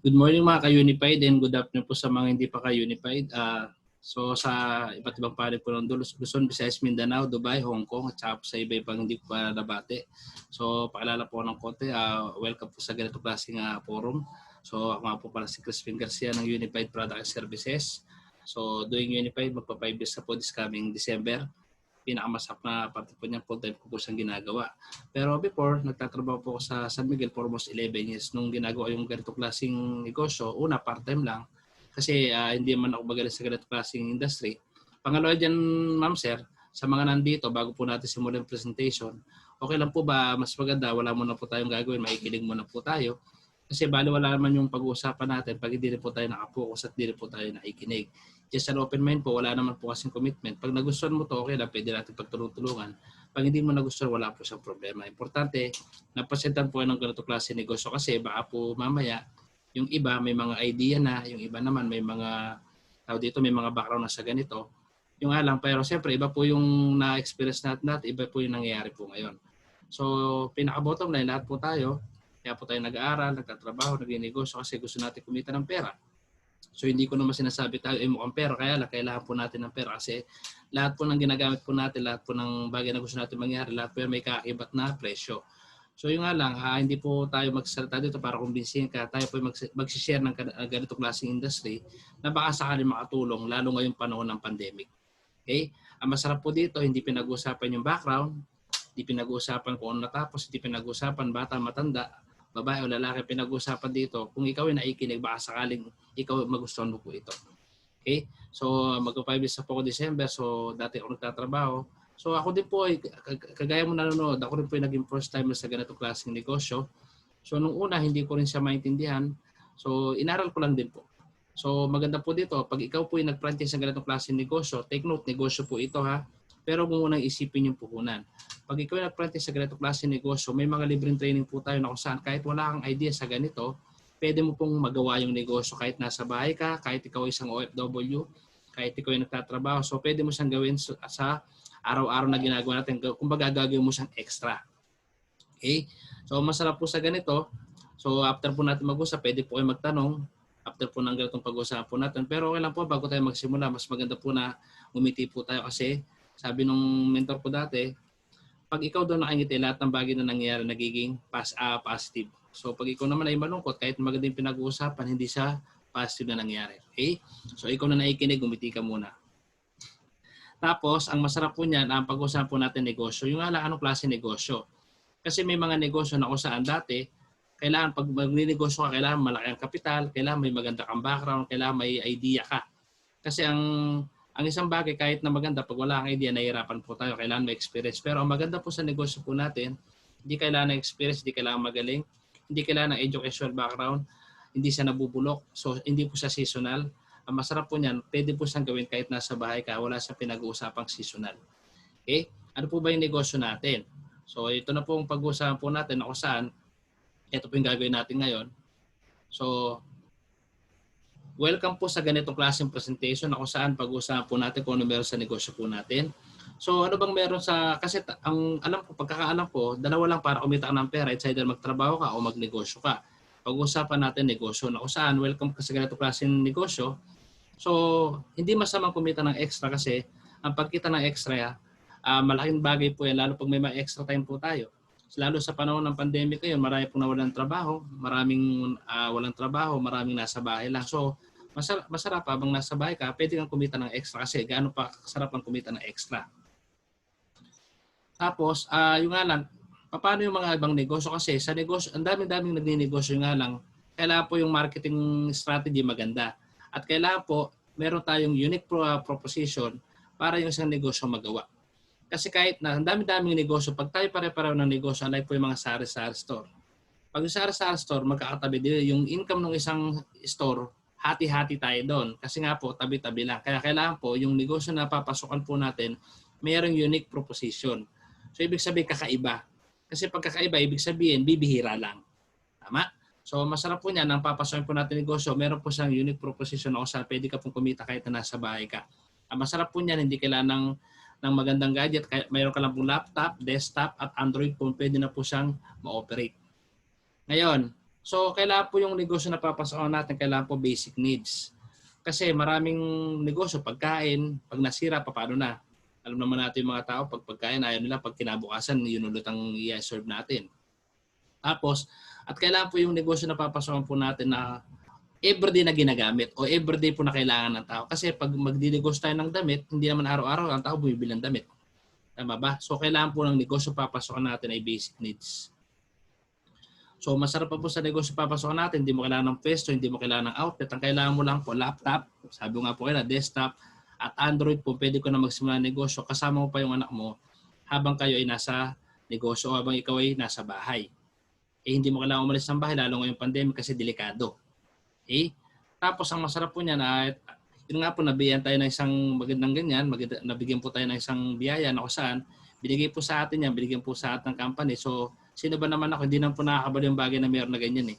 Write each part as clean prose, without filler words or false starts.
Good morning mga ka-Unified and good afternoon po sa mga hindi pa ka-Unified. So sa iba't ibang panig po ng Luzon, Visayas, Mindanao, Dubai, Hong Kong at saka sa iba-ibang hindi pa nabate. So pakilala po ng konti, welcome po sa ganito klaseng forum. So ako nga po pala si Crispin Garcia ng Unified Product Services. So doing Unified, magpa 5 years na po this coming December. Pinakamasap na parte po niya full-time ko po siyang ginagawa. Pero before, nagtatrabaho po ako sa San Miguel for almost 11 years. Nung ginagawa yung ganito klaseng negosyo, una part-time lang. Kasi hindi man ako magaling sa ganito klaseng industry. Pangalawa dyan, ma'am sir, sa mga nandito, bago po natin simulan yung presentation, okay lang po ba, mas maganda, wala muna po tayong gagawin, makikinig muna po tayo. Kasi bali wala naman yung pag-uusapan natin pag hindi rin po tayo nakapokus at hindi rin po tayo nakikinig. Just an open mind po, wala naman po kasing commitment. Pag nagustuhan mo to, okay lang, pwede natin pagtulong-tulungan. Pag hindi mo nagustuhan, wala po siyang problema. Importante, napasentan po ng ganito klase negosyo kasi baka po mamaya, yung iba may mga idea na, yung iba naman may mga, dito may mga background na sa ganito. Yung alam, pero siyempre iba po yung na-experience natin, iba po yung nangyayari po ngayon. So, pinaka-bottom line, lahat po tayo, kaya po tayo nag-aaral, nagtatrabaho, nag-negosyo kasi gusto natin kumita ng pera. So hindi ko naman sinasabi tayo mukhang pera, kaya lang kailangan po natin ng pera kasi lahat po ng ginagamit po natin, lahat po ng bagay na gusto natin mangyari, lahat po yan may kaakibat na presyo. So yung nga lang, hindi po tayo magsasalita dito para kumbinsihin ka, tayo po mag-share ng ganitong klaseng industry na baka sakali makatulong lalo ngayong panahon ng pandemic. Okay? Ang masarap po dito, hindi pinag-uusapan yung background, hindi pinag-uusapan kung ano natapos, hindi pinag-uusapan bata, matanda, babae o lalaki, pinag-usapan dito. Kung ikaw ay naikinig, baka sakaling ikaw magustuhan mo po ito. Okay? So, mag-5 years na po ako December. So, dati ako nagtatrabaho. So, ako din po, kagaya mo nanonood, ako rin po yung naging first timer sa ganitong klaseng negosyo. So, nung una, hindi ko rin siya maintindihan. So, inaral ko lang din po. So, maganda po dito, pag ikaw po yung nag-franchise sa ganitong klaseng negosyo, take note, negosyo po ito ha. Pero kung unang isipin yung puhunan. Pag ikaw yung nag-practice sa ganitong klase negosyo, may mga libreng training po tayo na kung saan kahit wala kang idea sa ganito, pwede mo pong magawa yung negosyo kahit nasa bahay ka, kahit ikaw isang OFW, kahit ikaw yung nagtatrabaho. So pwede mo siyang gawin sa araw-araw na ginagawa natin. Kung baga gagawin mo siyang extra. Okay? So masarap po sa ganito. So after po natin mag-usap, pwede po kayo magtanong. After po ng ganitong pag-usapan po natin. Pero okay lang po, bago tayo magsimula, mas maganda po na umiti po tayo kasi sabi nung mentor ko dati, pag ikaw doon nakangiti, lahat ng bagay na nangyayari nagiging positive. So pag ikaw naman ay malungkot, kahit maganda yung pinag-uusapan, hindi siya positive na nangyayari. Okay? So ikaw na naikinig, umiti ka muna. Tapos, ang masarap po niyan, ang pag-usapan po natin negosyo, yung anong klase negosyo. Kasi may mga negosyo na kung saan dati, kailangan pag magninegosyo ka, kailangan malaki ang kapital, kailangan may maganda kang background, kailangan may idea ka. Kasi ang isang bagay, kahit na maganda, pag wala kang idea, nahihirapan po tayo. Kailangan may experience. Pero ang maganda po sa negosyo po natin, hindi kailangan ng experience, hindi kailangan magaling, hindi kailangan ng educational background, hindi siya nabubulok, so hindi po siya seasonal. Ang masarap po niyan, pwede po siyang gawin kahit nasa bahay ka, wala siyang pinag-uusapang seasonal. Okay? Ano po ba yung negosyo natin? So ito na po ang pag-uusapan po natin na kung saan, ito po yung gagawin natin ngayon. So, welcome po sa ganitong klaseng presentation na kung saan pag-usapan po natin kung ano meron sa negosyo po natin. So ano bang meron sa, kasi ang alam ko, pagkakaalam ko, dalawa lang para kumita ka ng pera, it's either magtrabaho ka o magnegosyo ka. Pag-usapan natin negosyo na kung saan welcome ka sa ganitong klaseng negosyo. So hindi masamang kumita ng extra kasi ang pagkita ng extra, malaking bagay po yan, lalo pag may mga extra time po tayo. Lalo sa panahon ng pandemic ngayon, marami pong nawalan ng trabaho, maraming walang trabaho, maraming nasa bahay lang. So, masarap habang nasa bahay ka, pwede kang kumita ng extra kasi gaano pa sarap ang kumita ng extra. Tapos, yung nga lang, paano yung mga ibang negosyo? Kasi sa negosyo, ang daming nagninegosyo nga lang, kailangan po yung marketing strategy maganda. At kailangan po, meron tayong unique proposition para yung isang negosyo magawa. Kasi kahit na ang dami-daming negosyo, pag tayo pare-pareho ng negosyo, alay po yung mga sari-sari store. Pag yung sari-sari store, magkakatabi din yung income ng isang store, hati-hati tayo doon. Kasi nga po, tabi-tabi lang. Kaya kailangan po, yung negosyo na papasokan po natin, mayroong unique proposition. So, ibig sabihin, kakaiba. Kasi pag kakaiba, ibig sabihin, bibihira lang. Tama? So, masarap po niyan, ang papasokin po natin negosyo, meron po siyang unique proposition na kung saan pwede ka pong kumita kahit na nasa bahay ka. Ang masarap po niyan, hindi kailangan ng magandang gadget, mayroon ka lang pong laptop, desktop at Android phone, pwede na po siyang ma-operate. Ngayon, So, kailangan po yung negosyo na papasokan natin, kailangan po basic needs. Kasi maraming negosyo, pagkain, pag nasira, paano na? Alam naman natin yung mga tao, pag pagkain, ayaw nila, pag kinabukasan, yun ulit ang i-serve natin. Tapos, at kailangan po yung negosyo na papasokan po natin na everyday na ginagamit o everyday po na kailangan ng tao. Kasi pag magdinegosyo tayo ng damit, hindi naman araw-araw ang tao bumibili ng damit. Tama ba? So, kailangan po ng negosyo papasokan natin ay basic needs. So, masarap pa po sa negosyo papasokan natin. Hindi mo kailangan ng pwesto, hindi mo kailangan ng outlet. Ang kailangan mo lang po, laptop, sabi nga po kayo desktop, at Android po, pwede ko na magsimula ng negosyo. Kasama mo pa yung anak mo habang kayo ay nasa negosyo o habang ikaw ay nasa bahay. Hindi mo kailangan umalis ng bahay, lalo ngayong pandemic kasi delikado. Tapos, ang masarap po niyan, yun nga po, nabigyan tayo ng isang magandang ganyan, nabigyan po tayo ng isang biyaya na kung saan, binigay po sa atin yan, binigyan po sa atin ng company. So, sino ba naman ako, hindi naman po nakakabali yung bagay na meron na ganyan eh.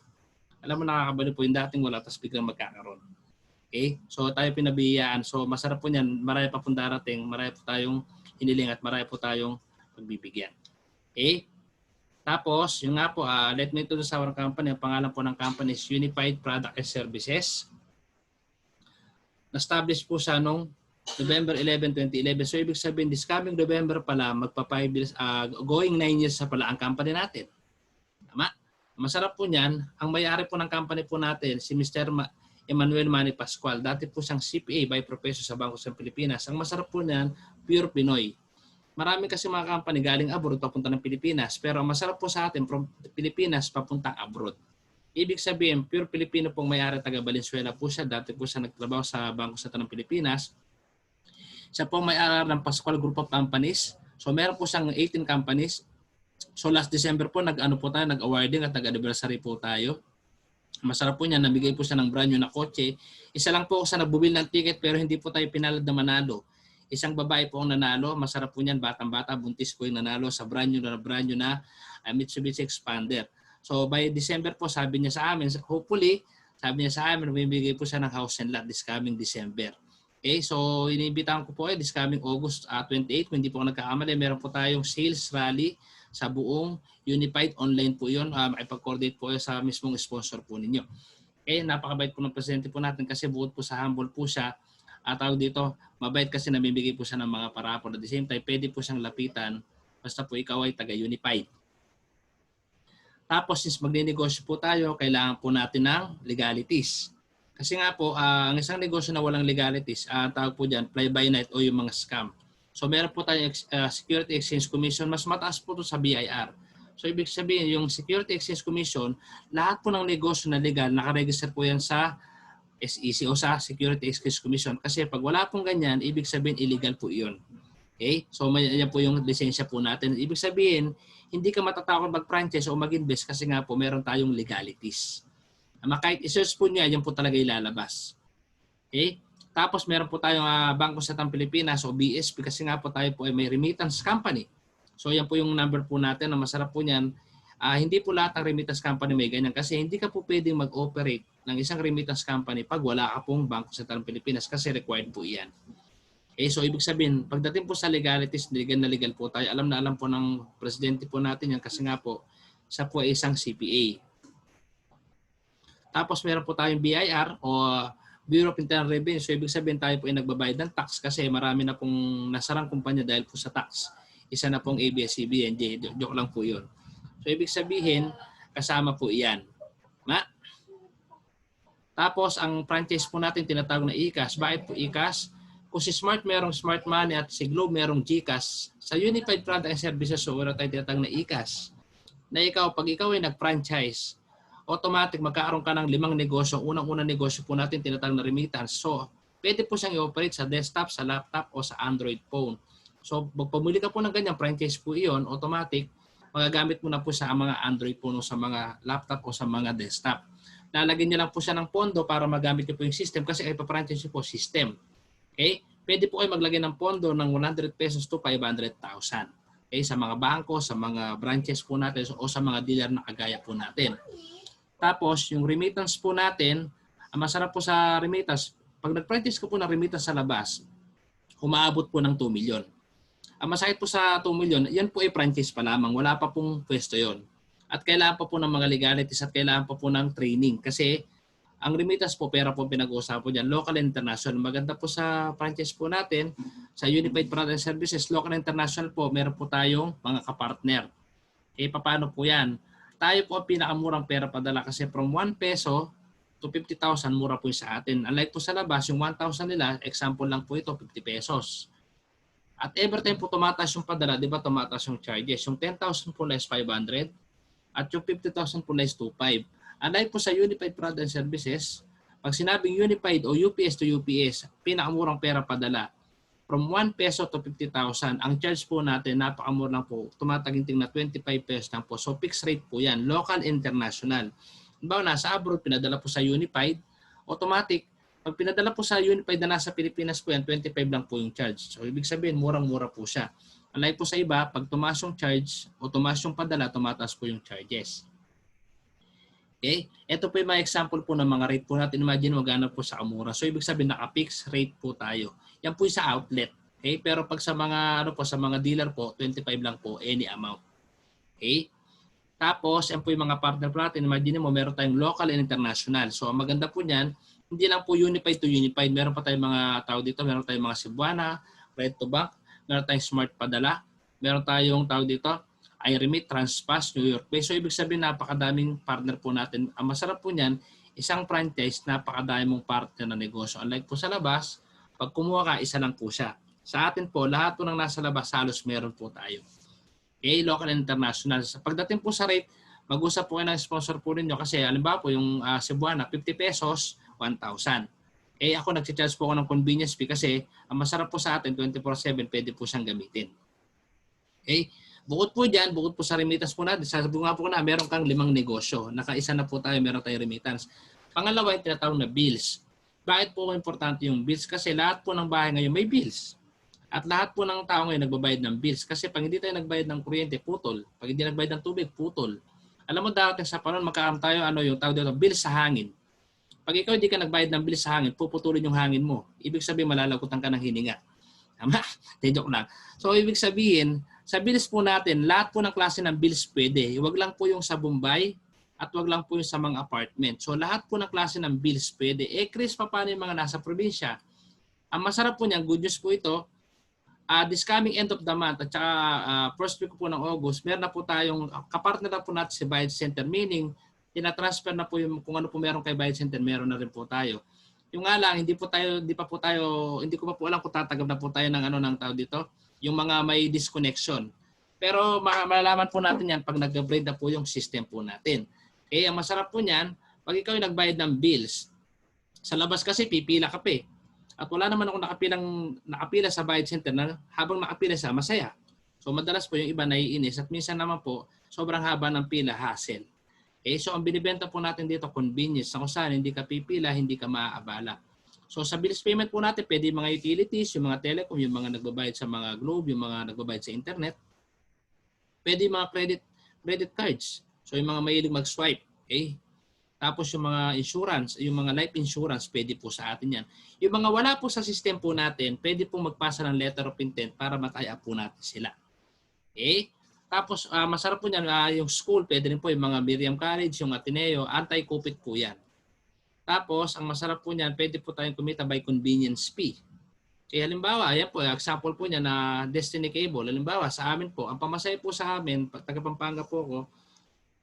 Alam mo, nakakabali po yung dating wala, tapos biglang magkakaroon. Okay? So, tayo pinabiyayaan. So, masarap po niyan, marami pa pong darating, marami po tayong hiniling at marami po tayong pagbibigyan. Okay? Tapos, yung nga po, let me introduce our company. Ang pangalan po ng company is Unified Product and Services. Na-establish po siya noong November 11, 2011. So, ibig sabihin, this coming November pala, magpa 5 years, going 9 years sa pala ang company natin. Tama? Masarap po niyan. Ang may-ari po ng company po natin, si Mr. Emmanuel Manny Pascual. Dati po siyang CPA by professor sa Bangko sa Pilipinas. Ang masarap po niyan, pure Pinoy. Marami kasi mga company galing abroad papunta ng Pilipinas. Pero ang masarap po sa atin, from Pilipinas papuntang abroad. Ibig sabihin, pure Pilipino pong may-ari, taga Valenzuela po siya. Dati po siya nagtrabaho sa Bangko sa ng Pilipinas. Siya po may-ari ng Pascual Group of Companies. So meron po siyang 18 companies. So last December po, nag-awarding at nag-anniversary po tayo. Masarap po niya, nabigay po siya ng brand new na kotse. Isa lang po sa nagbubil ng ticket pero hindi po tayo pinalad na manalo. Isang babae po ang nanalo. Masarap po niyan, batang-bata, buntis po yung nanalo sa brand new na Mitsubishi Expander. So by December po, sabi niya sa amin, hopefully, sabi niya sa amin, bibigay po siya ng house and lot this coming December. Okay, so iniimbitahan ko po this coming August 28, kung hindi po ako nagkakamali, meron po tayong sales rally sa buong Unified. Online po yun. Makipag-coordinate po sa mismong sponsor po ninyo. Okay, napakabait po ng presidente po natin kasi bukod po sa humble po siya, tawag dito, mabait kasi namimigay po siya ng mga parapol. At the same time, pwede po siyang lapitan basta po ikaw ay taga-Unified. Tapos, since magninegosyo po tayo, kailangan po natin ng legalities. Kasi nga po, ang isang negosyo na walang legalities, tawag po dyan, fly-by-night o yung mga scam. So, meron po tayong Security Exchange Commission, mas mataas po ito sa BIR. So, ibig sabihin, yung Security Exchange Commission, lahat po ng negosyo na legal, nakaregister po yan sa SEC o sa Security Exchange Commission. Kasi pag wala pong ganyan, ibig sabihin illegal po iyon. Okay? So yan po yung lisensya po natin. Ibig sabihin, hindi ka matatakot mag-franchise o mag-invest kasi nga po meron tayong legalities. Kahit i-search po niya, yan po talaga ilalabas. Okay? Tapos meron po tayong Bangko sa Pilipinas o BSP kasi nga po tayo po ay may remittance company. So yan po yung number po natin na masarap po niyan. Hindi po lahat ng remittance company may ganyan kasi hindi ka po pwedeng mag-operate ng isang remittance company pag wala ka pong Bangko sa Pilipinas kasi required po iyan. Okay, so ibig sabihin, pagdating po sa legalities, legal na legal po tayo. Alam na alam po ng presidente po natin yan kasi nga po, siya po ay isang CPA. Tapos meron po tayong BIR o Bureau of Internal Revenue. So ibig sabihin tayo po ay nagbabayad ng tax kasi marami na pong nasarang kumpanya dahil po sa tax. Isa na pong ABS-CBN. Joke lang po yun. So ibig sabihin, kasama po iyan. Tapos ang franchise po natin tinatawag na ICAS. Bakit po ICAS? Kung si Smart merong Smart Money at si Globe merong GCash, sa Unified Product and Services so wala tayong tinatawag na ICAS. Na ikaw, pag ikaw ay nag-franchise, automatic magkakaroon ka ng 5 negosyo. Unang-unang negosyo po natin tinatawag na remittance. So, pwede po siyang i-operate sa desktop, sa laptop o sa Android phone. So, pag pumili ka po ng ganyan, franchise po iyon, automatic, magagamit mo na po sa mga Android phone o sa mga laptop o sa mga desktop. Lalagyan niyo lang po siya ng pondo para magamit niyo po yung system kasi ay pa-franchise po system. Okay? Pwede po kayo maglagay ng pondo ng 100 pesos to 500,000. Okay? Sa mga bangko, sa mga branches po natin o sa mga dealer na kagaya po natin. Tapos, yung remittance po natin, ang masarap po sa remittance, pag nag-franchise ko po ng remittance sa labas, umaabot po ng 2 million. Ang masakit po sa 2 million, yan po ay franchise pa lamang. Wala pa pong pwesto yon. At kailangan pa po ng mga legalities at kailangan pa po ng training. Kasi ang remittance po, pera po pinag-uusapan po dyan, local and international. Maganda po sa franchise po natin, sa Unified Product and Services, local and international po, meron po tayong mga kapartner. Paano po yan? Tayo po ang pinakamurang pera padala kasi from 1 peso to 50,000, mura po yung sa atin. Unlike po sa labas, yung 1,000 nila, example lang po ito, 50 pesos. At every time po tumataas yung padala, di ba tumataas yung charges? Yung 10,000 po na is 500 at yung 50,000 po na is 2,500. Unlike po sa Unified Product and Services, pag sinabing Unified o UPS to UPS, pinakamurang pera padala. From 1 peso to 50,000, ang charge po natin, napakamura lang po, tumataginting na 25 pesos lang po. So fixed rate po yan, local, international. Diba, nasa abroad, pinadala po sa Unified, automatic, pag pinadala po sa Unified na nasa Pilipinas po yan, 25 lang po yung charge. So ibig sabihin, murang-mura po siya. Unlike po sa iba, pag tumaas yung charge o tumaas yung padala, tumataas po yung charges. Okay? Ito po yung mga example po ng mga rate po natin. Imagine, magana po sa Amura. So ibig sabihin, naka-fixed rate po tayo. Yan po yung sa outlet. Okay? Pero pag sa mga sa mga dealer po, 25 lang po any amount. Okay? Tapos, yan po yung mga partner po natin. Imagine mo, meron tayong local and international. So ang maganda po niyan, hindi lang po unified to unified. Meron pa tayong mga tao dito. Meron tayong mga Cebuana, Red to Bank. Meron tayong Smart Padala. Meron tayong tao dito, iRemit, Transpass, New York Pay. So ibig sabihin, napakadaming partner po natin. Ang masarap po niyan, isang franchise, napakadami mong partner na negosyo. Unlike po sa labas, pag kumuha ka, isa lang po siya. Sa atin po, lahat po ng nasa labas, halos meron po tayo. Okay, local and international. Pagdating po sa rate, mag-usap po kayo ng sponsor po ninyo kasi halimbawa po yung Cebuana, 50 pesos, 1,000. Ako nag-charge po ako ng convenience fee kasi ang masarap po sa atin, 24/7, pwede po siyang gamitin. Okay? Bukod po dyan, bukod po sa remittance po natin, sasabi nga po na meron kang 5 negosyo. Nakaisa na po tayo, meron tayong remittance. Pangalawa, yung tinatawag na bills. Bakit po importante yung bills? Kasi lahat po ng bahay ngayon may bills. At lahat po ng tao ngayon nagbabayad ng bills. Kasi pag hindi tayo nagbayad ng kuryente, putol. Pag hindi nagbayad ng tubig, putol. Alam mo dati sa panon, magkakaroon tayo yung tawag dito, bills sa hangin. Pag ikaw hindi ka nagbayad ng bills sa hangin, puputulin yung hangin mo. Ibig sabihin, malalagutan ka ng hininga. Tama? Joke lang. So, ibig sabihin, sa bills po natin, lahat po ng klase ng bills pwede. Huwag lang po yung sa Bombay at huwag lang po yung sa mga apartment. So, lahat po ng klase ng bills pwede. Chris, paano yung mga nasa probinsya? Ang masarap po niyan, good news po ito, this coming end of the month at saka first week po ng August, meron na po tayong, kapartner na po natin si Bayad Center, meaning, tinatransfer na po yung kung ano po meron kay Bayad Center, meron na rin po tayo. Yung nga lang, hindi ko pa po alam kung tatagap na po tayo ng tao dito, yung mga may disconnection. Pero malalaman po natin yan pag nag-upgrade na po yung system po natin. Okay, ang masarap po niyan, pag ikaw yung nagbayad ng bills, sa labas kasi pipila ka pa eh. At wala naman ako nakapila sa Bayad Center na habang nakapila sa masaya. So madalas po yung iba naiinis at minsan naman po sobrang haba ng pila, hassle. So ang binibenta po natin dito, convenience, na kung saan hindi ka pipila, hindi ka maaabala. So sa bills payment po natin, pwede mga utilities, yung mga telecom, yung mga nagbabayad sa mga Globe, yung mga nagbabayad sa internet. Pwede mga credit cards. So yung mga mahilig mag-swipe. Okay? Tapos yung mga insurance, yung mga life insurance, pwede po sa atin yan. Yung mga wala po sa system po natin, pwede po magpasa ng letter of intent para mataya po natin sila. Okay? Tapos masarap po niyan, yung school, pwede rin po yung mga Miriam College, yung Ateneo, anti-COVID po yan. Tapos, ang masarap po niyan, pwede po tayong kumita by convenience fee. Kaya halimbawa, ayan po, example po niya na Destiny Cable. Halimbawa, sa amin po, ang pamasahe po sa amin, taga Pampanga po ako,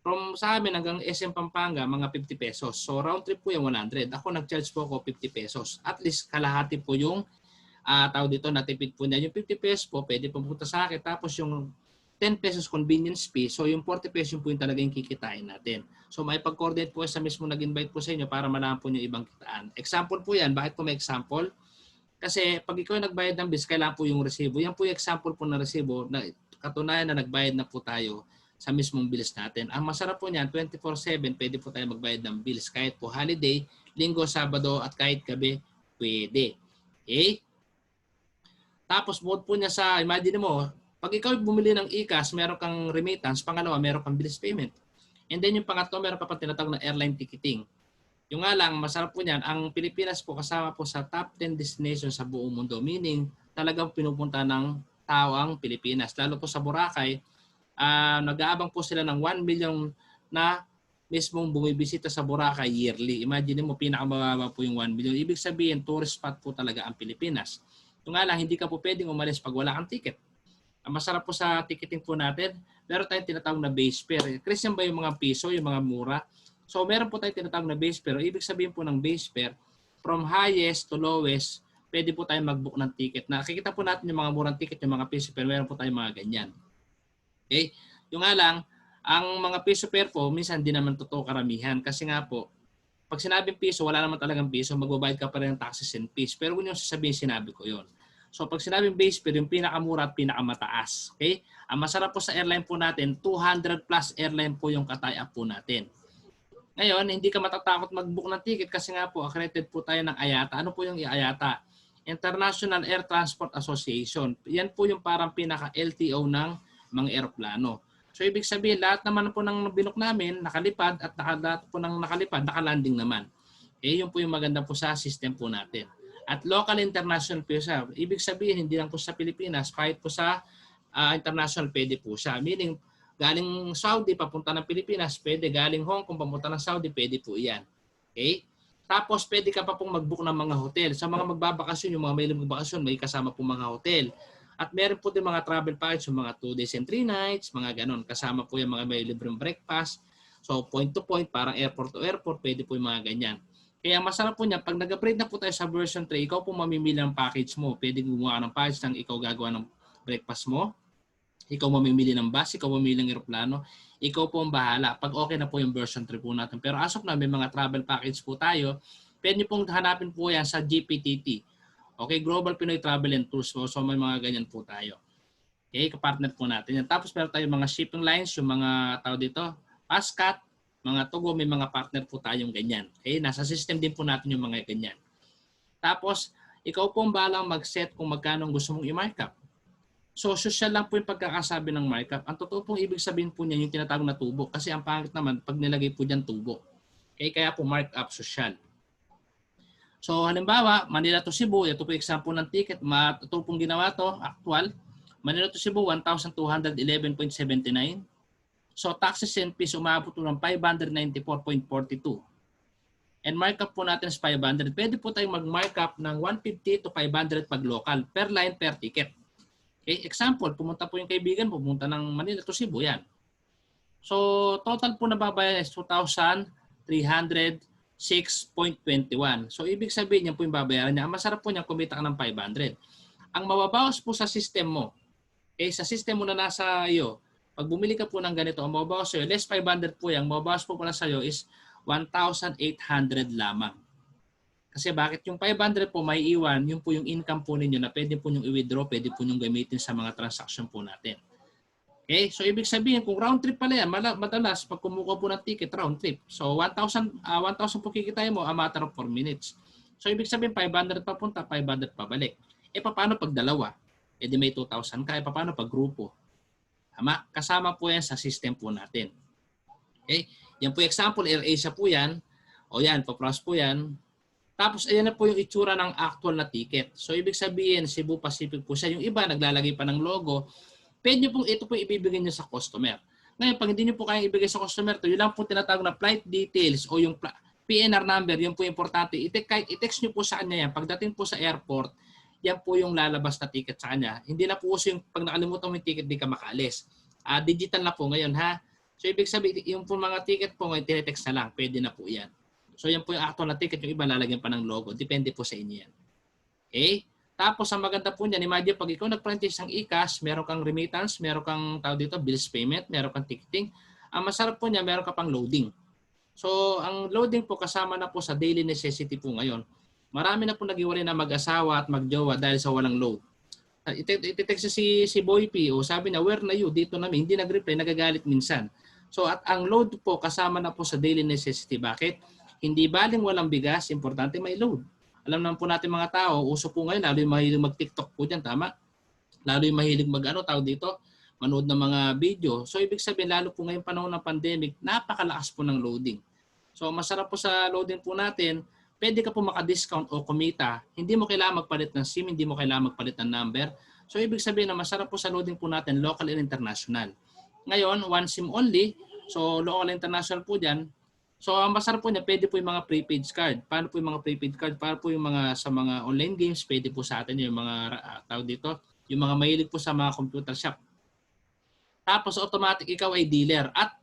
from sa amin hanggang SM Pampanga, mga 50 pesos. So, round trip po yung 100. Ako, nag-charge po ako 50 pesos. At least, kalahati po yung tao dito, natipid po niya. Yung 50 pesos po, pwede pumunta sa akin. Tapos, yung 10 pesos convenience fee. So, yung 40 pesos po yung talaga yung kikitain natin. So, may pag-coordinate po sa mismo nag-invite po sa inyo para malaman po yung ibang kitaan. Example po yan. Bakit po may example? Kasi pag ikaw nagbayad ng bills, kailangan po yung resibo. Yan po yung example po ng resibo na katunayan na nagbayad na po tayo sa mismong bills natin. Ang masarap po niyan, 24/7, pwede po tayo magbayad ng bills. Kahit po holiday, linggo, sabado, at kahit gabi, pwede. Okay? Tapos, bukod po niya sa, imagine mo, pag ikaw bumili ng e-cash, meron kang remittance. Pangalawa, meron kang bills payment. And then yung pangatlo, meron ka pa tinatawag na airline ticketing. Yung nga lang, masarap po niyan, ang Pilipinas po kasama po sa top 10 destinations sa buong mundo. Meaning, talagang pinupunta ng tao ang Pilipinas. Lalo po sa Boracay, nag-aabang po sila ng 1 million na mismong bumibisita sa Boracay yearly. Imagine mo, pinakamababa po yung 1 million. Ibig sabihin, tourist spot po talaga ang Pilipinas. Ito nga lang, hindi ka po pwedeng umalis pag wala kang ticket. Ang masarap po sa ticketing po natin, meron tayong tinatawag na base fare. Chris, yan ba yung mga piso, yung mga mura? So meron po tayong tinatawag na base fare. Ibig sabihin po ng base fare, from highest to lowest, pwede po tayong mag-book ng ticket. Nakikita po natin yung mga murang ticket, yung mga piso, pero meron po tayong mga ganyan. Okay? Yung nga lang, ang mga piso fare po, minsan di naman totoo karamihan. Kasi nga po, pag sinabing piso, wala naman talagang piso, magbabayad ka pa rin ng taxes and fees. Pero kung yung sasabihin, sinabi ko yon. So pag sinabing base fare, yung pinakamura at pinakamataas. Okay? Ang masarap po sa airline po natin, 200 plus airline po yung katay-up po natin. Ngayon, hindi ka matatakot mag-book ng ticket kasi nga po, accredited po tayo ng IATA. Ano po yung IATA? International Air Transport Association. Yan po yung parang pinaka-LTO ng mga eroplano. So ibig sabihin, lahat naman po ng binook namin, nakalipad at lahat po ng nakalipad, nakalanding naman. Yun po yung maganda po sa system po natin. At local international po siya. Ibig sabihin, hindi lang po sa Pilipinas, kahit po sa international pwede po siya. Meaning, galing Saudi papunta ng Pilipinas, pwede. Galing Hong Kong papunta ng Saudi, pwede po yan. Okay? Tapos, pwede ka pa pong mag-book ng mga hotel. Sa mga magbabakasyon, yung mga may magbabakasyon, may kasama po mga hotel. At meron po din mga travel package, yung mga 2 days and 3 nights, mga ganon. Kasama po yung mga may libreng breakfast. So, point to point, parang airport to airport, pwede po yung mga ganyan. Kaya masarap po niya, pag nag-upgrade na po tayo sa version 3, ikaw po mamimili ng package mo. Pwede gumawa ng package ng ikaw gagawa ng breakfast mo. Ikaw mamimili ng bus, ikaw mamimili ng eroplano. Ikaw po ang bahala. Pag okay na po yung version 3 po natin. Pero as of now, may mga travel package po tayo. Pwede pong hanapin po yan sa GPTT. Okay, Global Pinoy Travel and Tours. So may mga ganyan po tayo. Okay, kapartner po natin yan. Tapos meron tayo mga shipping lines, yung mga tao dito, Pascat, mga Tugo, may mga partner po tayong ganyan. Okay, nasa system din po natin yung mga ganyan. Tapos, ikaw po ang balang mag-set kung magkano gusto mong i-markup. So, social lang po yung pagkakasabi ng markup. Ang totoo pong ibig sabihin po niya yung tinatawag na tubo. Kasi ang pangit naman, pag nilagay po dyan tubo. Okay, kaya po markup social. So, halimbawa, Manila to Cebu, ito po example ng ticket. Ito pong ginawa to, actual. Manila to Cebu, 1,211.79. So, taxes and fees umabot po ng 594.42. And markup po natin is 500. Pwede po tayong mag-markup ng 150 to 500 pag local. Per line, per ticket. Okay, example, pumunta po yung kaibigan, pumunta ng Manila to Cebu, yan. So, total po na babayaran is 2,306.21. So, ibig sabihin yan po yung babayaran niya. Ang masarap po niya, kumita ka ng 500. Ang mababawas po sa system mo, sa system mo na nasa iyo, pag bumili ka po ng ganito, ang mababawas sa'yo, less 500 po yan, mababawas po pala sa'yo is 1,800 lamang. Kasi bakit yung 500 po may iwan, yun po yung income po ninyo na pwede po nyo i-withdraw, pwede po nyo gamitin sa mga transaction po natin. Okay? So, ibig sabihin, kung round trip pala yan, madalas, pag kumuha po ng ticket, round trip. So, 1,000 po kikitain mo, a matter of 4 minutes. So, ibig sabihin, 500 papunta, 500 pabalik. Paano pag dalawa? Di may 2,000 ka. Paano pag grupo? Tama? Kasama po yan sa system po natin. Okay? Yan po example, AirAsia po yan. O yan, pa-plus po yan. Tapos, ayan na po yung itsura ng actual na ticket. So, ibig sabihin, Cebu Pacific po siya. Yung iba, naglalagay pa ng logo. Pwede po, ito po ibibigay nyo sa customer. Ngayon, pag hindi nyo po kayang ibigay sa customer, yun lang po tinatawag na flight details o yung PNR number, yun po importante. I-text nyo po sa kanya yan. Pagdating po sa airport, yan po yung lalabas na ticket sa kanya. Hindi na po yung pag nakalimutan mo yung ticket, di ka makaalis. Digital na po ngayon, ha? So, ibig sabihin, yung po mga ticket po ngayon, tinetext na lang. Pwede na po yan. So, yan po yung actual na ticket. Yung iba, lalagyan pa ng logo. Depende po sa inyo yan. Okay? Tapos, ang maganda po niyan, imagine pag ikaw nag-purchase ng e-cash, meron kang remittance, meron kang tawag dito, bills payment, meron kang ticketing. Ang masarap po niya, meron ka pang loading. So, ang loading po kasama na po sa daily necessity po ngayon. Marami na po nag-iwalay na mag-asawa at mag-jowa dahil sa walang load. Iti-text si Boy P, sabi niya, where na you? Dito namin. Hindi nag-reply, nagagalit minsan. So, at ang load po kasama na po sa daily necessity. Bakit? Hindi baling walang bigas, importante may load. Alam naman po natin mga tao, uso po ngayon, lalo yung mahilig mag-TikTok po dyan, tama? Lalo yung mahilig tawag dito, manood ng mga video. So, ibig sabihin, lalo po ngayong panahon ng pandemic, napakalakas po ng loading. So, masarap po sa loading po natin, pwede ka po maka-discount o kumita. Hindi mo kailangan magpalit ng SIM, hindi mo kailangan magpalit ng number. So, ibig sabihin na masarap po sa loading po natin, local and international. Ngayon, one SIM only. So, local international po dyan. So, ang masarap po niya, pwede po yung mga prepaid card. Paano po yung mga prepaid card? Para po yung mga sa mga online games, pwede po sa atin yung mga tawag dito, yung mga mahilig po sa mga computer shop. Tapos automatic ikaw ay dealer at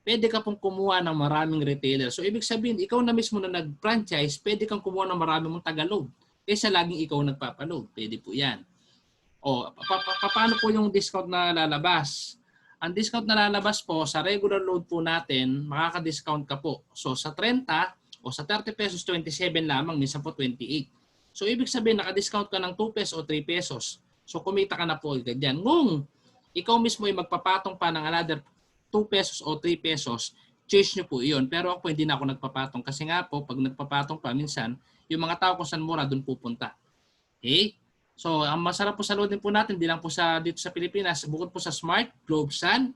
pwede ka pong kumuha ng maraming retailer. So ibig sabihin, ikaw na mismo na nag-franchise, pwede kang kumuha ng marami mong taga-load. Kaysa laging ikaw nagpapaload. Pwede po yan. O, paano po yung discount na lalabas? Ang discount na lalabas po, sa regular load po natin, makaka-discount ka po. So sa 30 o sa 30 pesos, 27 lamang, minsan po 28. So ibig sabihin, naka-discount ka ng 2 pesos o 3 pesos. So kumita ka na po agad yan. Ngung ikaw mismo ay magpapatong pa ng another 2 pesos o 3 pesos, choose nyo po iyon. Pero ako hindi na ako nagpapatong kasi nga po, pag nagpapatong pa minsan, yung mga tao kung saan mura, doon pupunta. Okay? So, ang masarap po sa loading po natin, hindi lang po dito sa Pilipinas, bukod po sa Smart, Globe Sun,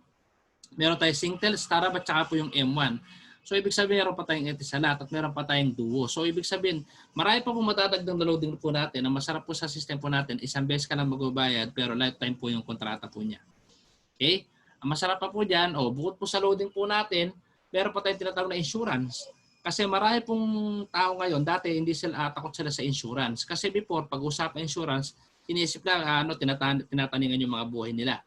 meron tayong Singtel, Starhub, at saka po yung M1. So, ibig sabihin, meron pa tayong Etisalat at meron pa tayong Duo. So, ibig sabihin, marami pa po matadagdag na loading po natin. Ang masarap po sa system po natin, isang beses ka lang magbabayad, pero lifetime po yung kontrata po niya. Okay? Ang masarap pa po dyan, bukod po sa loading po natin, meron pa tayong tinatawag na insurance. Kasi marami pong tao ngayon, dati hindi sila takot sila sa insurance. Kasi before, pag-usapan insurance, iniisip lang, tinataningan yung mga buhay nila.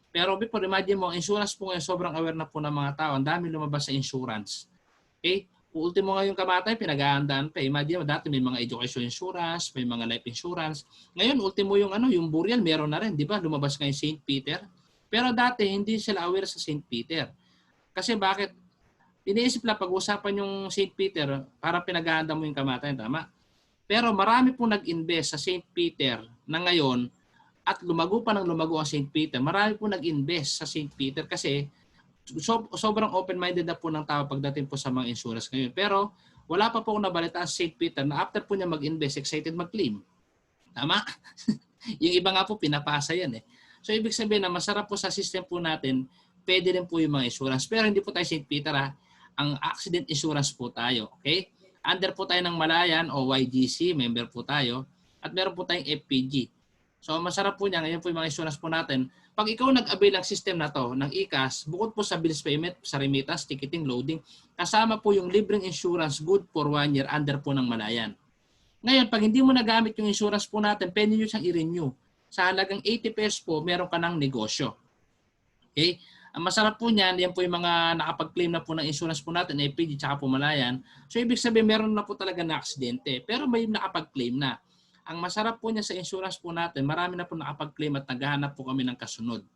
Pero before, imagine mo, insurance po ngayon, sobrang aware na po ng mga tao. Ang dami lumabas sa insurance. Okay? Ultimo ngayon kamatay, pinag-aandaan pa. Imagine mo, dati may mga education insurance, may mga life insurance. Ngayon, ultimo yung yung burial, meron na rin. Di ba? Lumabas ngayon St. Peter. Pero dati, hindi sila aware sa St. Peter. Kasi bakit? Iniisip lang pag-usapan yung St. Peter para pinag-aanda mo yung kamatayan, tama? Pero marami pong nag-invest sa St. Peter na ngayon at lumago pa ng lumago ang St. Peter. Marami pong nag-invest sa St. Peter kasi sobrang open-minded na po ng tao pagdating po sa mga insurance ngayon. Pero wala pa po akong nabalita sa St. Peter na after po niya mag-invest, excited mag-claim. Tama? Yung iba nga po pinapasa yan eh. So ibig sabihin na masarap po sa system po natin, pwede rin po yung mga insurance. Pero hindi po tayo St. Peter ha. Ang accident insurance po tayo. Okay? Under po tayo ng Malayan o YGC, member po tayo. At meron po tayong FPG. So masarap po niya. Ngayon po yung mga insurance po natin. Pag ikaw nag-avail ng system na to, ng ICAS, bukod po sa bills payment, sa remittance, ticketing, loading, kasama po yung libreng insurance good for 1 year under po ng Malayan. Ngayon, pag hindi mo nagamit yung insurance po natin, pwede nyo siyang i-renew. Sa halagang 80 pesos po, meron ka ng negosyo. Okay? Ang masarap po niyan, yan po yung mga nakapag-claim na po ng insurance po natin, FPG tsaka po Malayan. So ibig sabihin, meron na po talaga na aksidente. Pero may nakapag-claim na. Ang masarap po niya sa insurance po natin, marami na po nakapag-claim at naghahanap po kami ng kasunod.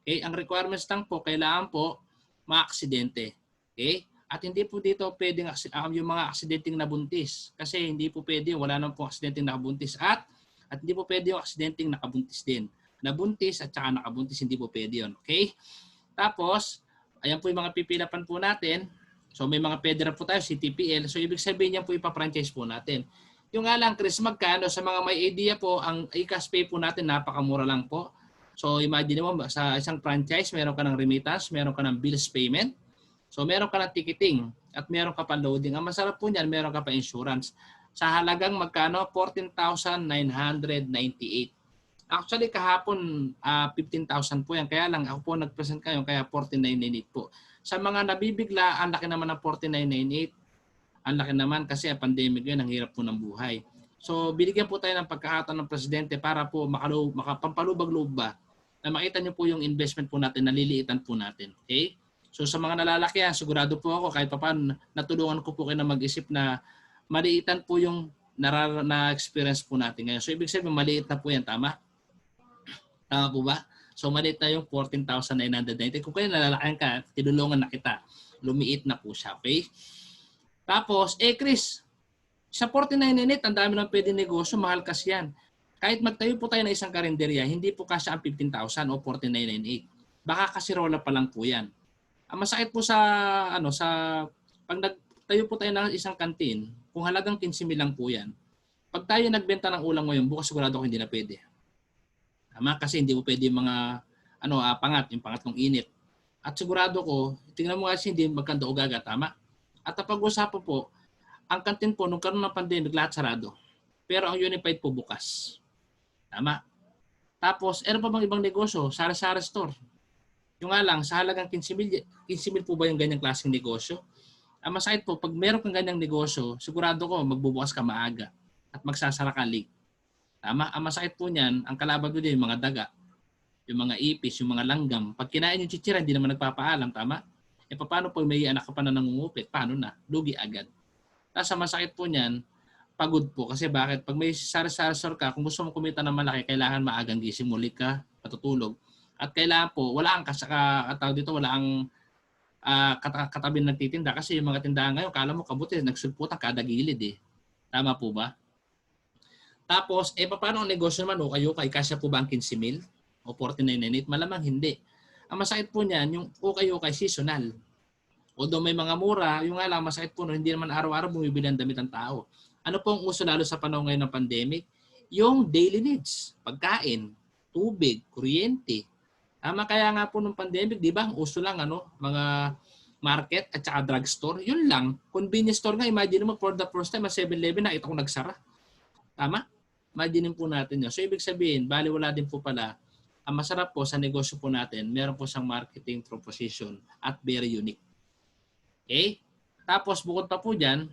Okay? Ang requirements lang po, kailangan po ma-aksidente. Okay? At hindi po dito pwedeng yung mga aksidenteng nabuntis. Kasi hindi po pwede, wala naman po aksidenteng nakabuntis. At hindi po pwede yung aksidenteng nakabuntis din. Nabuntis at saka nakabuntis, hindi po pwede yun. Okay? Tapos, ayan po yung mga pipilapan po natin. So may mga federal po tayo, CTPL. So ibig sabihin yan po ipa-franchise po natin. Yung nga lang, Chris, magkano? Sa mga may idea po, ang ICAS Pay po natin, napakamura lang po. So imagine mo, sa isang franchise, meron ka ng remittance, meron ka ng bills payment. So meron ka ng ticketing at meron ka pa loading. Ang masarap po niyan, meron ka pa insurance. Sa halagang magkano? 14,998. Actually, kahapon 15,000 po yan. Kaya lang, ako po nag-present kayo, kaya 4998 po. Sa mga nabibigla, ang laki naman ng 4998. Ang laki naman kasi ang pandemic yun, ang hirap po ng buhay. So, binigyan po tayo ng pagkakataon ng presidente para po makapampalubag-loob ba na makita nyo po yung investment po natin, naliliitan po natin. Okay? So, sa mga nalalaki, sigurado po ako, kahit pa paano, natulungan ko po kayo na mag-isip na maliitan po yung na-experience po natin ngayon. So, ibig sabihin, maliit na po yan. Tama? Tama po ba? So maliit na yung 14,990. Kung kayo nalalakihan ka, tinulungan na kita. Lumiit na po siya. Okay? Tapos, Chris, sa 4998, ang dami ng pwede negosyo, mahal kasi yan. Kahit magtayo po tayo ng isang karinderya, hindi po kasi ang 15,000 o 4998. Baka kasi rola pa lang po yan. Ang masakit po sa pag nagtayo po tayo ng isang kantin, kung halagang 15,000 lang po yan, pag tayo nagbenta ng ulam ngayon, bukas sigurado ko hindi na pwede. Tama? Kasi hindi po pwede yung mga pangat, yung pangat ng init. At sigurado ko, tingnan mo kasi hindi magkanda o gaga, tama? At pag-usapan po, ang kantin po, nung karoon ng pandemic, lahat sarado. Pero ang Unified po bukas. Tama? Tapos, ano pa bang ibang negosyo? Sari-sari store. Yung nga lang, sa halagang 15 mil po ba yung ganyang klaseng negosyo? Ang masakit po, pag meron kang ganyang negosyo, sigurado ko magbubukas ka maaga at magsasara ka late. Tama? Ang masakit po niyan, ang kalaban ko din yung mga daga, yung mga ipis, yung mga langgam. Pag kinain yung chichira, hindi naman nagpapaalam, tama? E paano pag may anak ka pa na nangungupit? Paano na? Lugi agad. Tapos ang masakit po niyan, pagod po. Kasi bakit? Pag may sari-sari ka, kung gusto mo kumita ng malaki, kailangan maagang gising, muli ka, patutulog. At kailangan po, wala kang dito, wala kang katabi nagtitinda. Kasi yung mga tindahan ngayon, kala mo kabuti, nagsulputan kada gilid eh. Tama po ba? Tapos, paano ang negosyo naman? O kayo, kasya po ba ang 15 mil? O 49.98? Malamang hindi. Ang masakit po niyan, yung ukay-ukay seasonal. Although may mga mura, yung nga lang masakit po, hindi naman araw-araw bumibili ang damit ng tao. Ano po ang uso lalo sa panahon ngayon ng pandemic? Yung daily needs, pagkain, tubig, kuryente. Kaya nga po nung pandemic, di ba, ang uso lang mga market at saka drugstore. Yun lang. Convenience store nga, imagine mo for the first time, 7-Eleven na ito kung nagsara. Tama? Imagine po natin yun. So ibig sabihin, baliwala din po pala, ang masarap po sa negosyo po natin, meron po siyang marketing proposition at very unique. Okay? Tapos bukod pa po dyan,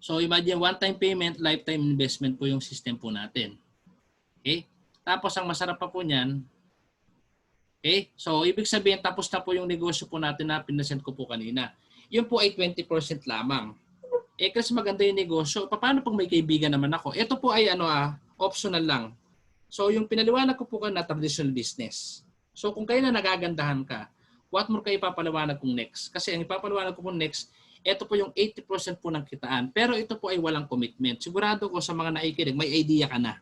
so imagine one-time payment, lifetime investment po yung system po natin. Okay? Tapos ang masarap pa po niyan, okay? So ibig sabihin tapos na po yung negosyo po natin na pinasend ko po kanina. Yun po ay 20% lamang. Kasi maganda yung negosyo. Paano pag may kaibigan naman ako? Ito po ay optional lang. So yung pinaliwanag ko po na traditional business. So kung kayo na nagagandahan ka, what more kayo ipapaliwanag kong next? Kasi ang ipapaliwanag ko po next, ito po yung 80% po ng kitaan. Pero ito po ay walang commitment. Sigurado ko sa mga naikinig, may idea ka na.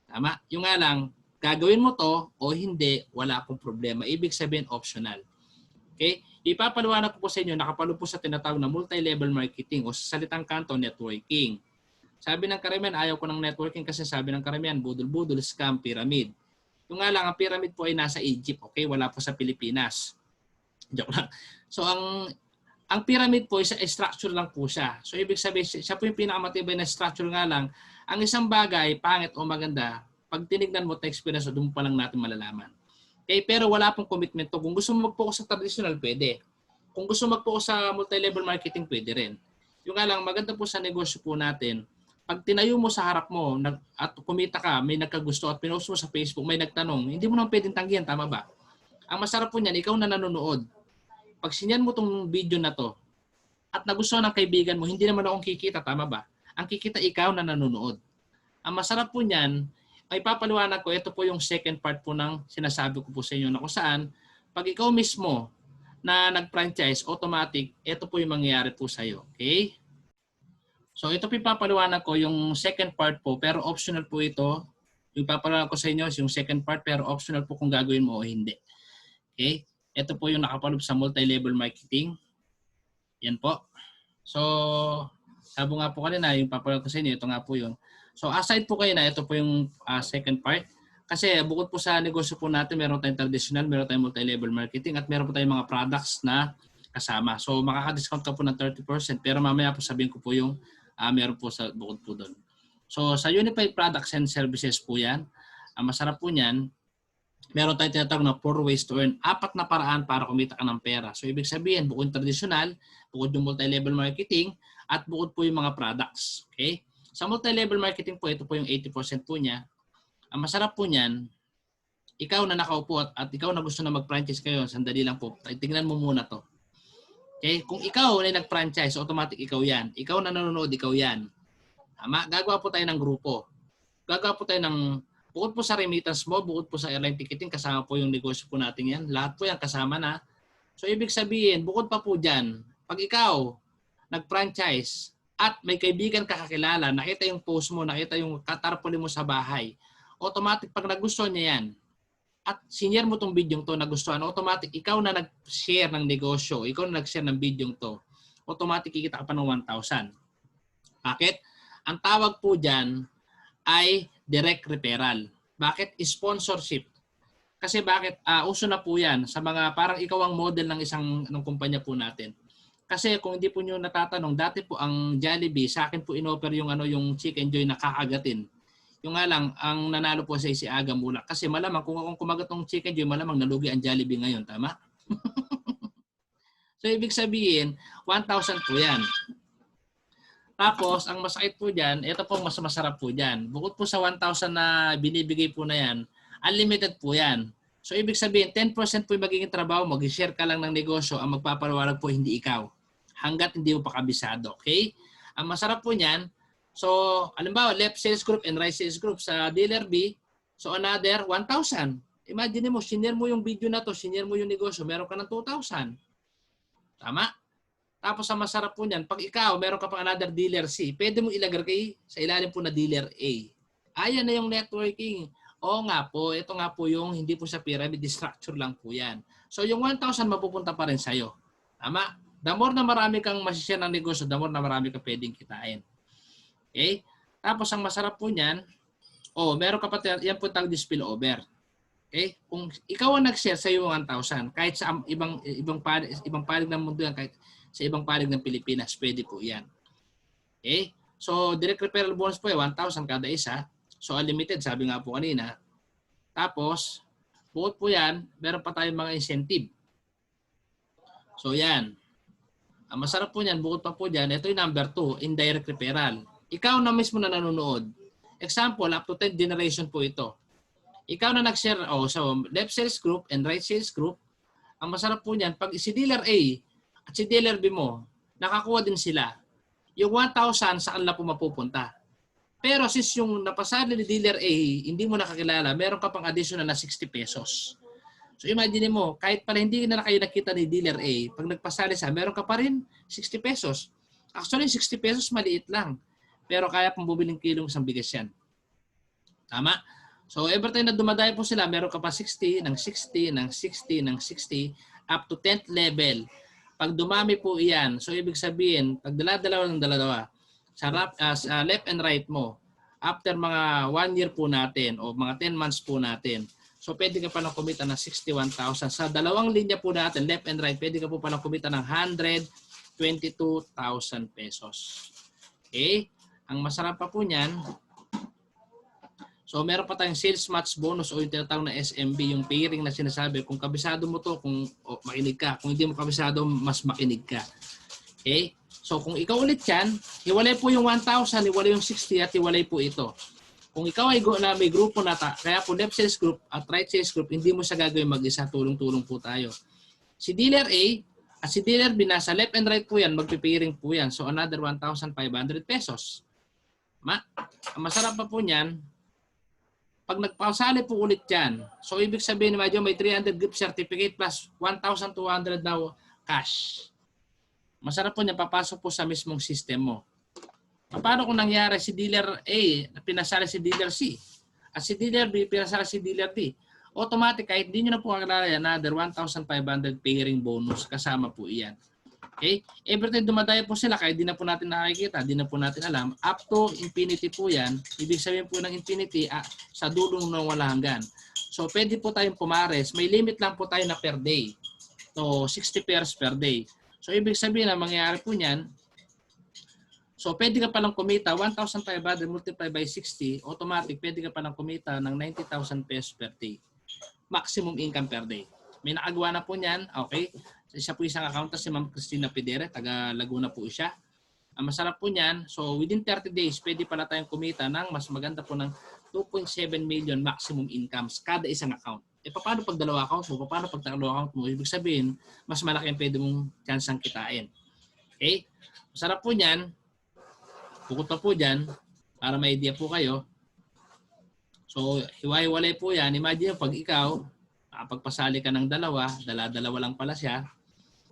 Tama? Yung nga lang, gagawin mo to o hindi, wala akong problema. Ibig sabihin, optional. Okay? Ipapaliwanag ko po sa inyo, nakapalo po sa tinatawag na multi-level marketing o sa salitang kanto, networking. Sabi ng karamihan, ayaw ko ng networking kasi sabi ng karamihan, budol-budol, scam, pyramid. Yung nga lang, ang pyramid po ay nasa Egypt, okay? Wala po sa Pilipinas. Joke lang. So, ang pyramid po, isa structure lang po siya. So, ibig sabihin, siya po yung pinakamatibay na structure nga lang. Ang isang bagay, pangit o maganda, pag tinignan mo, experience, doon pa lang natin malalaman. Okay, pero wala pong commitment to. Kung gusto mo mag-focus sa traditional, pwede. Kung gusto mo mag-focus sa multi-level marketing, pwede rin. Yung nga lang, maganda po sa negosyo po natin, pag tinayo mo sa harap mo at kumita ka, may nagkagusto at pinost mo sa Facebook, may nagtanong, hindi mo naman pwedeng tanggihan, tama ba? Ang masarap po niyan, ikaw na nanonood. Pag sinyan mo tong video na to, at nagustuhan ng kaibigan mo, hindi naman akong kikita, tama ba? Ang kikita ikaw na nanonood. Ang masarap po niyan, ay papaliwanag ko, ito po yung second part po ng sinasabi ko po sa inyo na kung saan, pag ikaw mismo na nag-franchise, automatic, ito po yung mangyayari po sa iyo. Okay? So ito po papaliwanag ko yung second part po, pero optional po ito. Yung papaliwanag ko sa inyo yung second part, pero optional po kung gagawin mo o hindi. Okay? Ito po yung nakapaloob sa multi-level marketing. Yan po. So, sabi nga po kanina, yung papaliwanag ko sa inyo, ito nga po yun. So aside po kayo na ito po yung second part. Kasi bukod po sa negosyo po natin, meron tayong traditional, meron tayong multi-level marketing at meron po tayong mga products na kasama. So makaka-discount ka po ng 30% pero mamaya po sabihin ko po yung meron po sa bukod po doon. So sa Unified Products and Services po yan. Ang masarap po niyan, meron tayong tinatawag na 4 ways to earn. 4 na paraan para kumita ka ng pera. So ibig sabihin, bukod traditional, bukod yung multi-level marketing, at bukod po yung mga products. Okay? Sa multi-level marketing po, ito po yung 80% po niya. Ang masarap po niyan, ikaw na nakaupo at ikaw na gusto na mag-franchise kayo, sandali lang po, tingnan mo muna to. Okay? Kung ikaw na nag-franchise, automatic ikaw yan. Ikaw na nanonood, ikaw yan. Tama? Gagawa po tayo ng grupo. Gagawa po tayo ng, bukod po sa remittance mo, bukod po sa airline ticketing, kasama po yung negosyo po natin yan. Lahat po yan kasama na. So ibig sabihin, bukod pa po dyan, pag ikaw nag-franchise, at may kaibigan ka kakilala, nakita yung post mo, nakita yung katarpuli mo sa bahay, automatic pag nagustuhan niya yan, at sinare mo tong video to, nagustuhan, automatic ikaw na nag-share ng negosyo, ikaw na nag-share ng video to, automatic kikita ka pa ng 1,000. Bakit? Ang tawag po dyan ay direct referral. Bakit? Sponsorship. Kasi bakit? Uso na po yan sa mga, parang ikaw ang model ng isang kumpanya po natin. Kasi kung hindi po nyo natatanong, dati po ang Jollibee, sa akin po inoffer yung, yung Chicken Joy na kakagatin. Yung nga lang, ang nanalo po si Aga Mulak. Kasi malamang kung akong kumagat ng Chicken Joy, malamang nalugi ang Jollibee ngayon. Tama? So, ibig sabihin, 1,000 po yan. Tapos, ang masakit po dyan, ito po mas masarap po dyan. Bukod po sa 1,000 na binibigay po na yan, unlimited po yan. So, ibig sabihin, 10% po yung magiging trabaho mo, mag-share ka lang ng negosyo, ang magpapaliwanag po hindi ikaw. Hanggat hindi mo pa kabisado. Okay? Ang masarap po niyan, so, alimbawa, left sales group and right sales group sa dealer B, so another 1,000. Imagine mo, sinare mo yung video na to, sinare mo yung negosyo, meron ka ng 2,000. Tama? Tapos ang masarap po niyan, pag ikaw, meron ka pang another dealer C, pwede mo ilagay sa ilalim po na dealer A. Ayan na yung networking. Oo nga po, ito nga po yung hindi po sa pyramid structure lang po yan. So yung 1,000 mapupunta pa rin sa'yo. Tama? The more na marami kang masishare ng negosyo, the more na marami kang pwedeng kitain. Okay? Tapos ang masarap po niyan, meron ka pa, yan po tawag di spillover. Okay? Kung ikaw ang nag-share sa iyo 1,000, kahit sa ibang panig ng mundo yan, kahit sa ibang panig ng Pilipinas, pwede po yan. Okay? So, direct referral bonus po 1,000 kada isa. So, unlimited, sabi nga po kanina. Tapos, bukod po yan, meron pa tayong mga incentive. So, yan. Ang masarap po niyan, bukod pa po dyan, ito yung number 2, indirect referral. Ikaw na mismo na nanonood. Example, up to 10 generation po ito. Ikaw na nag-share, so left sales group and right sales group, ang masarap po niyan, pag si dealer A at si dealer B mo, nakakuha din sila. Yung 1,000 sa kanila po mapupunta. Pero since yung napasali ni dealer A, hindi mo nakakilala, meron ka pang additional na 60 pesos. So imagine mo, kahit pala hindi na kayo nakita ni dealer A, pag nagpasali siya, meron ka pa rin 60 pesos. Actually, 60 pesos maliit lang. Pero kaya pang bubiling kilong isang bigas yan. Tama? So every time na dumadayo po sila, meron ka pa 60, ng 60, ng 60, ng 60, up to 10th level. Pag dumami po iyan, so ibig sabihin, pag dala-dalawa ng dalawa, sa left and right mo, after mga 1 year po natin o mga 10 months po natin, so pwede ka palang kumita ng 61,000. Sa dalawang linya po natin, left and right, pwede ka po palang kumita ng 122,000 pesos. Okay? Ang masarap pa po niyan, so meron pa tayong sales match bonus o yung tinatawag na SMB, yung pairing na sinasabi. Kung kabisado mo to, kung makinig ka. Kung hindi mo kabisado, mas makinig ka. Okay? So kung ikaw ulit yan, hiwalay po yung 1,000, hiwalay yung 60 at hiwalay po ito. Kung ikaw ay may grupo na kaya po left sales group at right sales group, hindi mo siya gagawin mag-isa, tulong-tulong po tayo. Si dealer A at si dealer B, nasa left and right po yan, magpipiring po yan. So another 1,500 pesos. Ang masarap pa po niyan, pag nagpasali po ulit yan, so ibig sabihin medyo may 300 gift certificate plus 1,200 na cash. Masarap po niya, papasok po sa mismong system mo. Paano kung nangyari si dealer A, pinasali si dealer C, at si dealer B, pinasali si dealer D? Automatic, kahit hindi nyo na po kakilala yan, another 1,500 pairing bonus, kasama po iyan. Okay? Every time dumadayo po sila, kahit di na po natin nakikita, di na po natin alam, up to infinity po yan. Ibig sabihin po ng infinity, sa dulong ng walang hanggan. So, pwede po tayong pumares. May limit lang po tayo na per day. So, 60 pairs per day. So, ibig sabihin na mangyayari po niyan, so pwede ka palang kumita, 1,500 multiplied by 60, automatic, pwede ka palang kumita ng 90,000 pesos per day. Maximum income per day. May nakagawa na po niyan, okay? Isa po isang accountant, si Ma'am Cristina Pidere, taga Laguna po siya. Ang masarap po niyan, so within 30 days, pwede pala tayong kumita ng mas maganda po ng 2.7 million maximum incomes kada isang account. Paano pag dalawa account mo? Paano pag dalawa account mo? Ibig sabihin, mas malaki ang pwede mong chance ang kitain. Okay? Masarap po niyan. Bukod pa po dyan, para may idea po kayo. So, hiwa-hiwalay po yan. Imagine pag ikaw, nakapagpasali ka ng dalawa, dala-dalawa lang pala siya.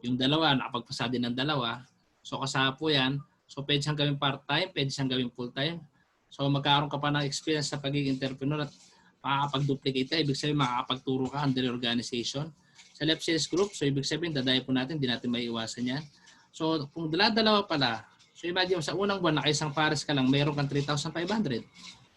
Yung dalawa, nakapagpasali ng dalawa. So, kasama po yan. So, pwede siyang gawing part-time, pwede siyang gawing full-time. So, magkakaroon ka pa ng experience sa pagiging entrepreneur at makakapag-duplicate ka. Ibig sabihin, makakapagturo ka under organization. Sa left sales group, so ibig sabihin, dadayo po natin, hindi natin maiiwasan yan. So, kung dala-dalawa pala, so imagine sa unang buwan, nakaisang pares ka lang, mayroon kang 3,500.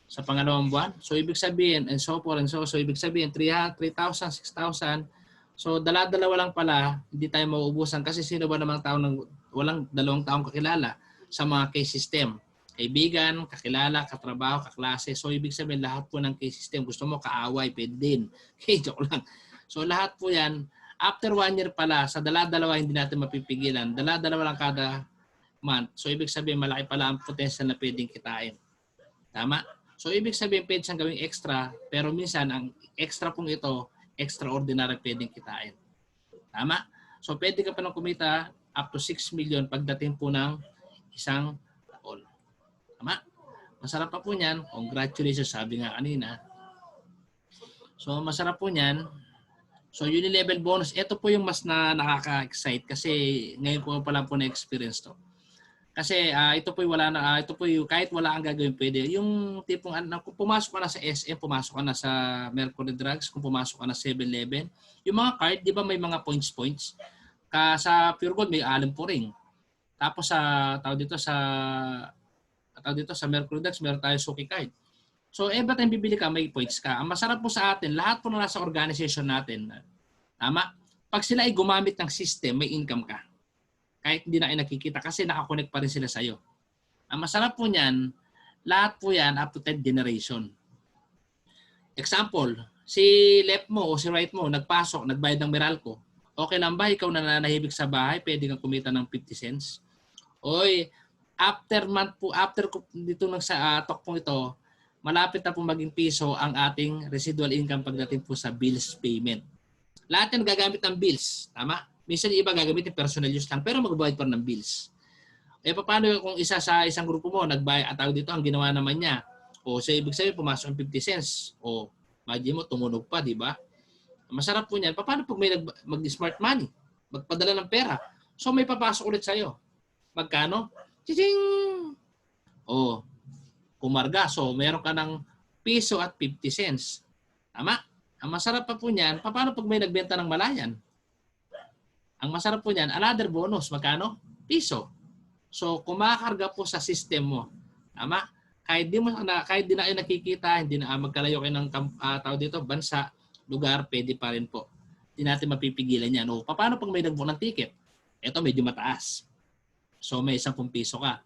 Sa pangalawang buwan, so ibig sabihin, and so forth and so ibig sabihin, 3,000, 6,000. So dala-dalawa lang pala, hindi tayo mauubusan kasi sino ba namang tao walang dalawang taong kakilala sa mga case system. kaibigan, kakilala, katrabaho, kaklase. So, ibig sabihin, lahat po ng case system, gusto mo kaaway, pwede din. Okay, joke lang. So, lahat po yan, after 1 year pala, sa dala-dalawa hindi natin mapipigilan. Dala-dalawa lang kada month. So, ibig sabihin, malaki pala ang potential na pwedeng kitain. Tama? So, ibig sabihin, pwede siyang gawing extra, pero minsan, ang extra pong ito, extraordinary pwedeng kitain. Tama? So, pwede ka pa nang kumita up to 6 million pagdating po ng isang taon. Tama? Masarap pa po niyan. Congratulations, sabi nga kanina. So, masarap po niyan. So, uni-level bonus, ito po yung mas nakaka-excite kasi ngayon ko pa lang po na-experience to. Kasi ito po wala na ito po yung kahit wala kang gagawin pwede. Yung tipong kung pumasok ka na sa SM, pumasok ka na sa Mercury Drugs, kung pumasok ka na 7-Eleven, yung mga card, 'di ba may mga points. Sa Pure Gold may alim po ring. Tapos sa tawag dito sa Mercury Drugs meron tayo Suki card. So every time bibili ka may points ka. Ang masarap po sa atin, lahat po na nasa organization natin. Tama? Pag sila ay gumamit ng system, may income ka. Kahit hindi na kayo nakikita kasi nakakonect pa rin sila sa'yo. Ang masarap po niyan, lahat po yan up to 10 generation. Example, si left mo o si right mo, nagpasok, nagbayad ng Meralco. Okay lang ba? Ikaw na nanahimik sa bahay, pwede kang kumita ng 50 cents. Oy, after dito sa talk po ito, malapit na po maging piso ang ating residual income pagdating po sa bills payment. Lahat yan gagamit ng bills. Tama? Minsan yung iba gagamitin personal use lang pero magbabayad pa rin ng bills. Eh paano kung isa sa isang grupo mo nagbayad at tawag dito ang ginawa naman niya o sa ibig sabihin pumasok ang 50 cents o imagine mo tumunog pa, di ba? Masarap po niyan. Paano pag may mag-smart money? Magpadala ng pera. So may papasok ulit sa'yo. Magkano? Ching! O, kumarga. So meron ka ng piso at 50 cents. Tama? Ang masarap pa po niyan, paano pag may nagbenta ng malayan? Ang masarap po niyan, another bonus. Magkano? Piso. So, kumakarga po sa system mo. Tama? Kahit di na kayo nakikita, hindi na magkalayo kayo ng tao dito, bansa, lugar, pwede pa rin po. Hindi natin mapipigilan yan. O, paano pag may nagbook ng ticket? Ito medyo mataas. So, may 10 piso ka.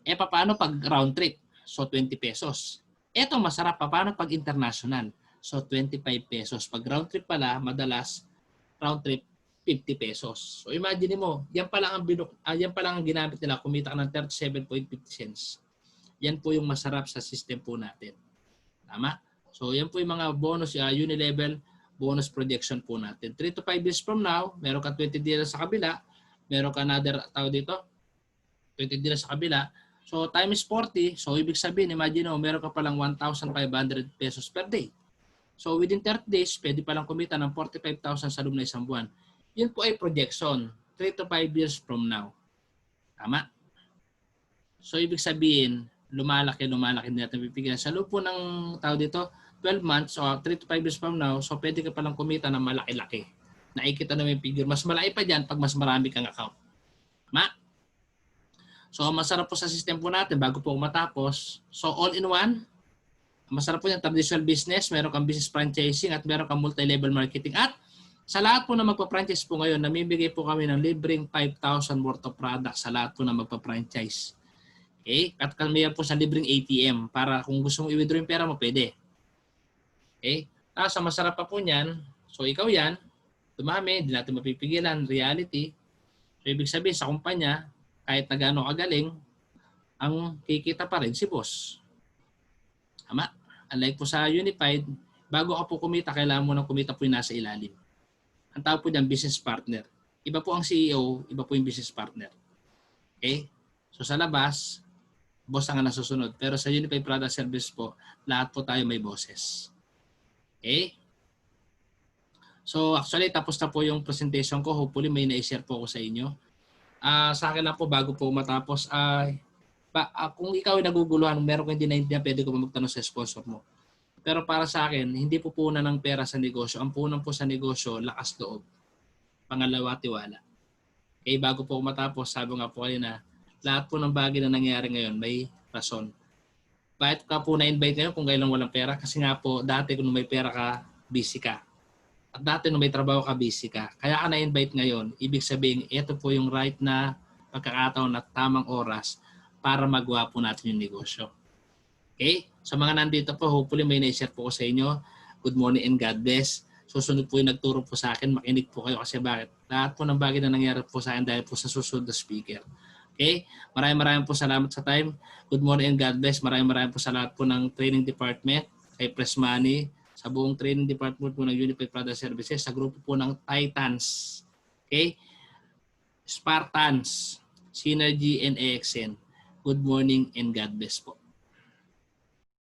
Eh, paano pag round trip? So, 20 pesos. Ito masarap. Paano pag international? So, 25 pesos. Pag round trip pala, madalas, round trip, 50 pesos. So imagine mo, yan pa lang ang ginamit nila, kumita ka ng 37.50 cents. Yan po yung masarap sa system po natin. Tama? So yan po yung mga bonus, uni-level bonus projection po natin. 3 to 5 years from now, meron ka 20 deals sa kabila, meron ka another tao dito, 20 deals sa kabila. So time is 40, so ibig sabihin, imagine mo, meron ka palang 1,500 pesos per day. So within 30 days, pwede palang kumita ng 45,000 sa loob na isang buwan. Yun po ay projection, 3 to 5 years from now. Tama? So, ibig sabihin, lumalaki din natin pipigyan. Sa loob po ng tao dito, 12 months o 3 to 5 years from now, so pwede ka palang kumita ng malaki-laki. Nakikita na may figure. Mas malaki pa dyan pag mas marami kang account. Tama? So, masarap po sa system po natin bago po matapos. So, all in one, masarap po yung traditional business, meron kang business franchising at meron kang multi-level marketing. At sa lahat po na magpa-franchise po ngayon, namimigay po kami ng libreng 5,000 worth of products sa lahat po na magpa-franchise. Okay? At kami po sa libreng ATM para kung gusto mong i-withdraw yung pera mo, pwede. Okay? Tapos sa masarap pa po niyan, so ikaw yan, dumami, hindi natin mapipigilan, reality. So ibig sabihin sa kumpanya, kahit na gaano kagaling, ang kikita pa rin si boss. Tama? Unlike po sa Unified, bago ka po kumita, kailangan mo nang kumita po yung nasa ilalim. Ang tawag po dyan, business partner. Iba po ang CEO, iba po yung business partner. Okay? So sa labas, boss ang nasusunod. Pero sa Unified Product Service po, lahat po tayo may bosses. Okay? So actually, tapos na po yung presentation ko. Hopefully may na-share po ako sa inyo. Sa akin lang po, bago po matapos, kung ikaw ay naguguluhan, meron kang hindi naintindihan, pwede ko magtanong sa sponsor mo. Pero para sa akin, hindi po punan ng pera sa negosyo. Ang punan po sa negosyo, lakas loob. Pangalawa, tiwala. Okay, bago po matapos, sabi nga po kanina, lahat po ng bagay na nangyayari ngayon, may rason. Bakit ka po na-invite ngayon kung kailan walang pera? Kasi nga po, dati kung may pera ka, busy ka. At dati nung may trabaho ka, busy ka. Kaya ka na-invite ngayon, ibig sabihin, ito po yung right na pagkakataon at tamang oras para magawa po natin yung negosyo. Okay? Sa mga nandito po, hopefully may na-share po ko sa inyo. Good morning and God bless. Susunod po yung nagturo po sa akin, makinig po kayo kasi bakit? Lahat po ng bagay na nangyari po sa akin dahil po sa susunod na speaker. Okay? Maraming po salamat sa time. Good morning and God bless. Maraming po salamat po ng training department, kay Press Money, sa buong training department po ng Unified Product Services, sa grupo po ng Titans. Okay? Spartans, Synergy and AXN. Good morning and God bless po.